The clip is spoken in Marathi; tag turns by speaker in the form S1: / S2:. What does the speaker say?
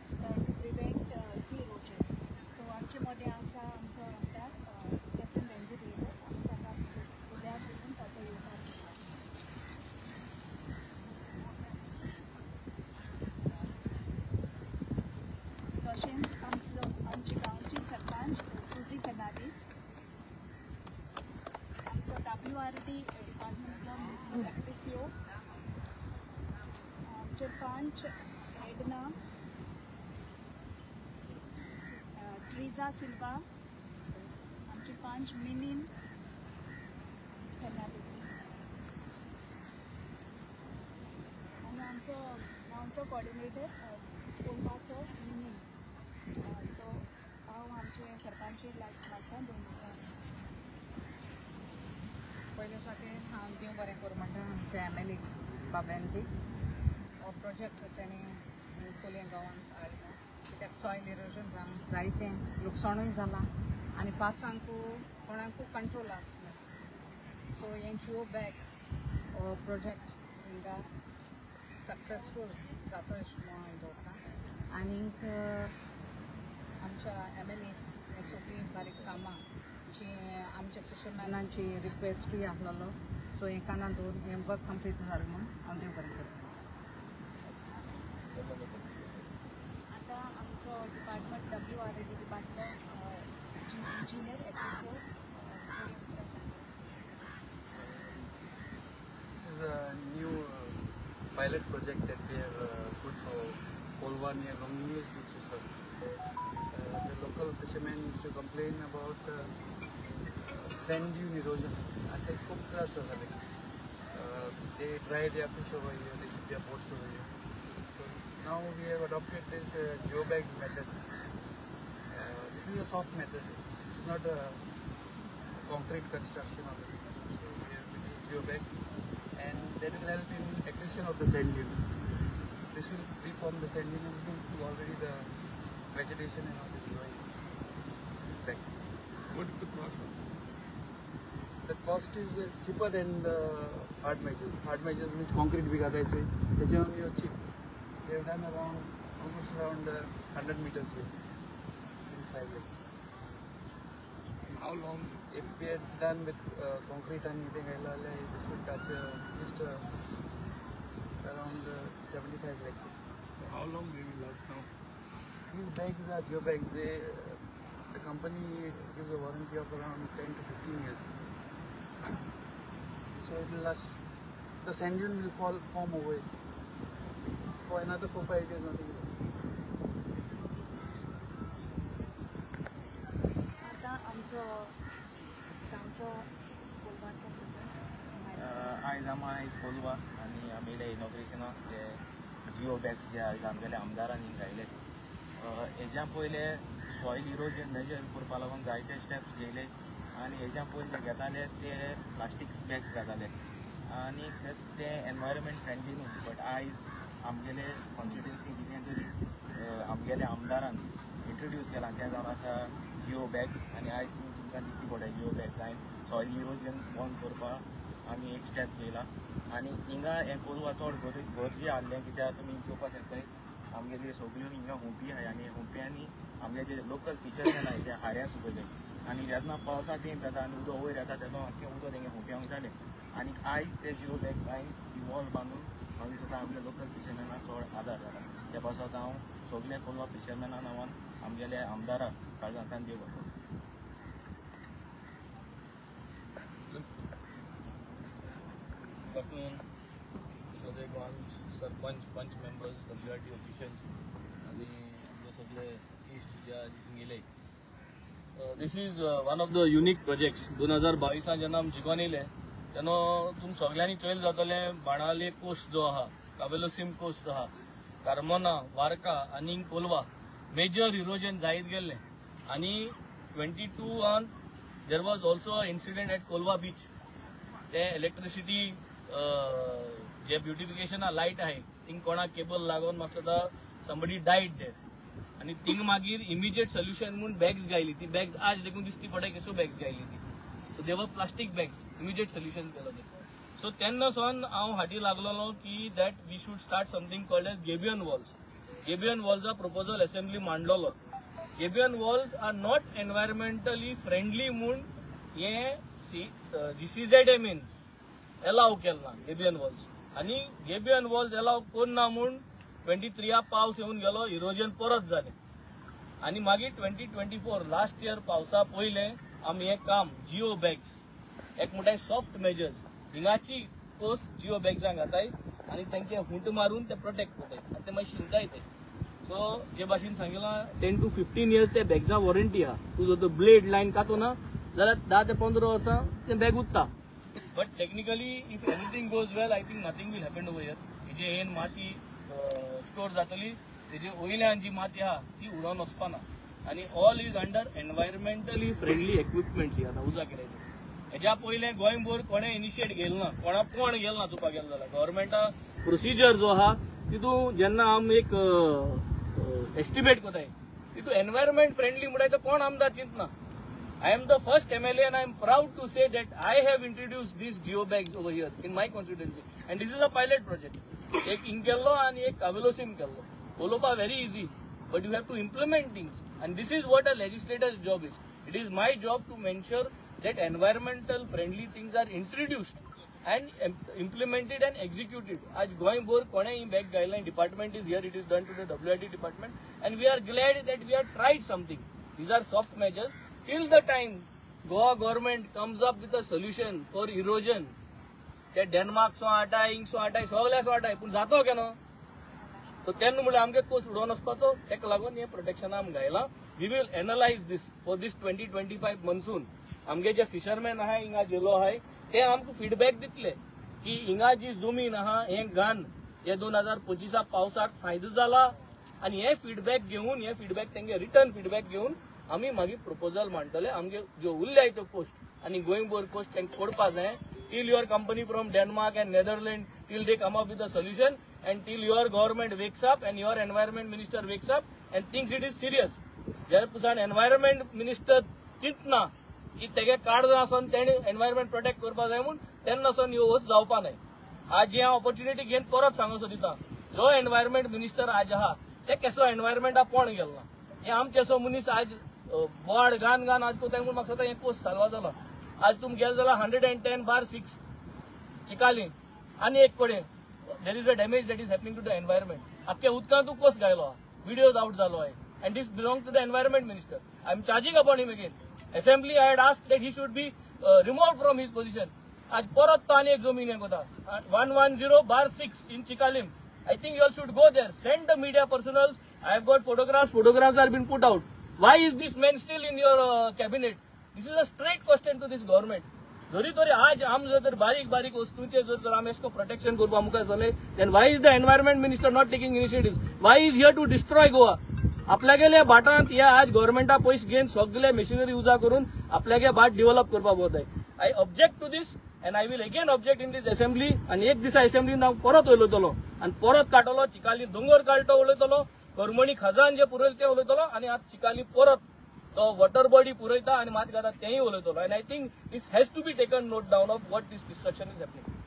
S1: to prevent sea erosion. So आमचे मध्ये असा आमचो आमदार कॅप्टन बेन्झी डेव्हिस आमी ताका फुड्यान घेवन ताचो योगा केला. तशेंच आमचे गांवची सरपंच सुजी फेर्नांडीस, आमचो WRD डिपार्टमेंटलो सेक्रेटरी आमचे पंच एडना, ट्रिजा सिल्वा, आमची पंच मिनीन फेर्नांडीस आनी आमचो गांवचो कोऑर्डिनेटर कोलवाचो मिनीन. सो हांव आमचे सरपंची लागच्यान दोन
S2: पयले सावटी हांव देव बरें करूं म्हणटा आमच्या MLA बाब्यांची हो प्रोजेक्ट तेणी कोलये गांवांत हाडला. कित्याक सॉयल इरोजन जावन जायतें लुकसाणूय जालां आनी पावसांकू कोणाकू कंट्रोल आसना. सो हें जिओ बॅग हो प्रोजेक्ट हिंगा सक्सेसफूल जाता अशें हांव दवरतां. आनीक आमच्या MLA हे सगळीं बारीक कामां जी आमच्या फिशरमॅनांची रिक्वेस्टूय आहलोलो. सो एकाना दोन हें वर्क कंप्लीट जालें म्हूण हांव देव बरें करतां.
S1: आतां आमचो department WRD department engineer episode.
S3: This is a new pilot project that we have put for Kolwa near Longnews Beach Resort. The local fishermen used to complain about sand dune erosion and they खूप त्रास झाले. They dry their fish over here, they keep their boats over here. So now we have adopted this geobags method. This is a soft method. It's not a concrete construction of it. So we have used geobags and that will help in acquisition of the sand dune. This will reform the sand dune and you can see already the vegetation and all is growing back.
S4: What is the cost?
S3: The cost is cheaper than the hard measures. Hard measures means concrete we got it. We are cheap. We have done almost around 100 meters here in 5 lakhs.
S4: How long?
S3: If we had done with concrete and anything, this would touch just around 75 lakhs.
S4: How long they will last now?
S3: These bags are geobags. The company gives a warranty of around 10 to 15 years. So it will last. The sand dune will form away for another 4-5 years. Nothing.
S1: आता आमचो गांवचो कोलवाचो
S5: आयज आमी कोलवा आनी आमी इनॉग्रेशनाक जे जिओ बॅग्स जे आमगेल्या आमदारांनी घायले हेज्या पयले सॉयल इरोजन मेजर करपा लागून जायते स्टेप्स घेयले आनी हेज्या पयले घेताले ते प्लास्टीक बॅग्स घाताले आनी ते एनवायरमेंट फ्रेंडली न्हू. बट आयज आमगेले कॉन्स्टिट्युन्सी कितें तरी आमगेल्या आमदारान इंट्रोड्यूस केला तें जावन आसा जिओ बॅग आनी आयज तुमकां दिसती पडटा जिओ बॅग जायन सॉयल इरोजन बंद करपाक आमी एक स्टेप घेयला. आनी हिंगा हें कोलवा चड गरजे आहलें कित्याक तुमी चोवपाक शकताय आमगेली सगळ्यो हिंगा हुंपी आहाय आनी हुंप्यांनी आमगे जे लोकल फिशरमॅन आहाय ते हाऱ्या सुकयले आनी जेन्ना पावसा तेंप येता आनी उदक वयर येता तेन्ना आख्खें उदक तेंगे हुंप्यांक वयतालें आनी आयज ते जिओ बॅग बांयन ती वॉल बांदून हांव दिसता आमगे लोकल फिशरमॅनाक चड आदार जाला. त्या पासत हांव सगळे कोलवा फिशरमॅना नांवान आमगेल्या आमदाराक काळजांतल्यान देव बरें.
S6: Good afternoon. So they want sarpanch पंच मेंबर्स WRD ऑफिशियल्स आणि आमचे सगळे इश्ट जे गेले. This is one of the unique projects. 2022 जेन्ना आमी जिखोन येयले तेन्ना तुम सगळ्यांनी चोयल जातले बाणावले कोस्ट जो आहा कावेलोसीम कोस्ट आहा कार्मोना वार्का आनी कोलवा मेजर इरोजन जायत गेल्ले आनी 22 there was also incident at Colva beach. ते इलेक्ट्रिसिटी जे ब्युटिफिकेशन लायट आहे थिंग कोणाक केबल लागून म्हाका सदा समबडी डायड देर आनी थिंग मागीर इमिजिएट सोल्युशन म्हणून बॅग्स गायली. ती बॅग्स आज देखून दिसती पडटा केसो बॅग्स गायली ती. सो देवर प्लास्टीक बॅग्स इमिजिएट सोल्युशन केलो ते. सो तेन्ना सावन हांव हाटी लागलोलो की that we should start something called as gabion walls. Gabion वॉल्सा प्रपोजल असेंब्ली मांडलेलो. Gabion walls are not environmentally friendly म्हणून हे GCZMन अलाव केला केबीएन वॉल्स. आणि केबीएन वॉल्स अलाव करना म्हणून 23 पावस येऊन गेलो, इरोजन परत जाले. आणि मागीर 2024 लास्ट इयर पावसा पयले आमी हे काम जिओ बॅग्स एक मोठे सॉफ्ट मेजर्स हिंगाची कोस जिओ बॅग्सांक घाताय आणि तांचे हुंट मारून ते प्रोटेक्ट करताय आणि ते मागीर शिंताय ते. सो जे भाशेन सांगितला 10 to 15 years ते बॅग्सा वॉरंटी आहा. तू जर तो ब्लेड लायन कातो ना जाल्यार 10 ते 15 वर्सां ते बॅग उत्ता. But technically if everything goes well I think nothing will happen over here. हेजे हेन माती स्टोर जातली, तेजे वयल्यान जी माती आहा ती उडोवन वचपाना. आणि all is under environmentally friendly equipments आता उजा केले. हेच्या पयले गोंयभर कोणे इनिशिएट केलं ना, कोण गेलं ना चुका गेलं जाल्यार गव्हर्मेंटा प्रोसिजर जो आहा तितू जेन्ना आम एक एस्टिमेट कोताय तितू एनवायरमेंट फ्रेंडली म्हणटाय तो कोण आमदार चिंतना. I am the first MLA and I am proud to say that I have introduced these geo bags over here in my constituency and this is a pilot project. एक इंकेल्लो आणि एक कावेलोसिम केल्लो. उलोवपा very easy but you have to implement things and this is what a legislator's job is. It is my job to ensure that environmental friendly things are introduced and implemented and executed. आज गोंयभर कोणे ही bag guideline department is here, it is done to the WIT department and we are glad that we have tried something. These are soft measures. Till the time Goa government comes up with a solution for erosion, ते डेन्मार्क सो आटाय इंग सो आटाय सगळ्या सो आटाय पूण जातो केनो तो तेन्ना म्हणल्यार आमगे कोस उडोवन वचपाचो. तेका लागून हे प्रोटेक्शन आमकां घायला. We will analyse this for this 2025 monsoon. आमगे जे फिशरमॅन आहाय हिंगा जेलो आहाय ते आमकां फीडबॅक दितले की हिंगा जी जमीन आहा हे घाण हे 2025 पावसाक फायदो जाला. आणि हे फीडबॅक घेऊन हे फीडबॅक तेंगे रिटर्न फीडबॅक घेऊन आम्ही मागीर प्रपोजल मांडटले. आमगे जो उरल्याय तो पोस्ट आणि गोंयभर पोस्ट तांकां पडपा जाय. Till your company from Denmark and Netherland till they come up with a solution and till your government wakes up and your environment minister wakes up and thinks it is serious. ज्या पुसान एनवायरमेंट मिनिस्टर चिंतना की तेगे काळजां आसून तेणे एनवायरमेंट प्रोटेक्ट करपा जाय म्हणून तेन्ना सावन ह्यो वस्त जावपा न्हय. आज जी हांव ऑपॉर्च्युनिटी घेवन परत सांगोसो दिता जो एनवायरमेंट मिनिस्टर आज आहा ते केसो एनवायरमेंटा कोण गेलना. हे आमचेसो मनीस आज बोर्ड घान आज कोताय म्हणून म्हाका सदां एक पोस्ट सालवा जालो. आज तुम गेल जाल्यार 110/6 चिकाली आनी एक कडेन there is a damage that is happening to the environment. आख्या उदकांत कोस गायलो व्हिडिओज आउट जालो आहे and this belongs to the environment minister. I am charging upon him again. Assembly I had asked that he should be removed from his position. आज परत तो आनी एक जमीन हे कोता 110/6 in Chicalim. I think you all should go there. Send the media personals. I have got photographs. Photographs are being put out. Why is this man still in your cabinet? This is a straight question to this government. जरी तरी आज आम जर बारीक बारीक वस्तूंचे जर आम एसको प्रोटेक्शन करपा मुखार चले then why is the environment minister not taking initiatives? Why is here to destroy Goa? आपल्यागेले बाटांत या आज गव्हर्मेंटा पयशे घेवन सगळे मशिनरी उजा करून आपल्यागे बाट डेव्हलप करपा वताय. I object to this and I will again object in this assembly. आणि एक दिसा असेंब्लीन हांव परत उलयतलो आणि परत काडटलो. चिकाली दोंगर काडटो उलयतलो, करमणी खजान जे पुरयले ते उलयतलो आणि आज चिकाली परत तो वॉटर बॉडी पुरयता आणि मात घालता तेंय उलयतलो. and I think this has to be taken note down of what this destruction is happening.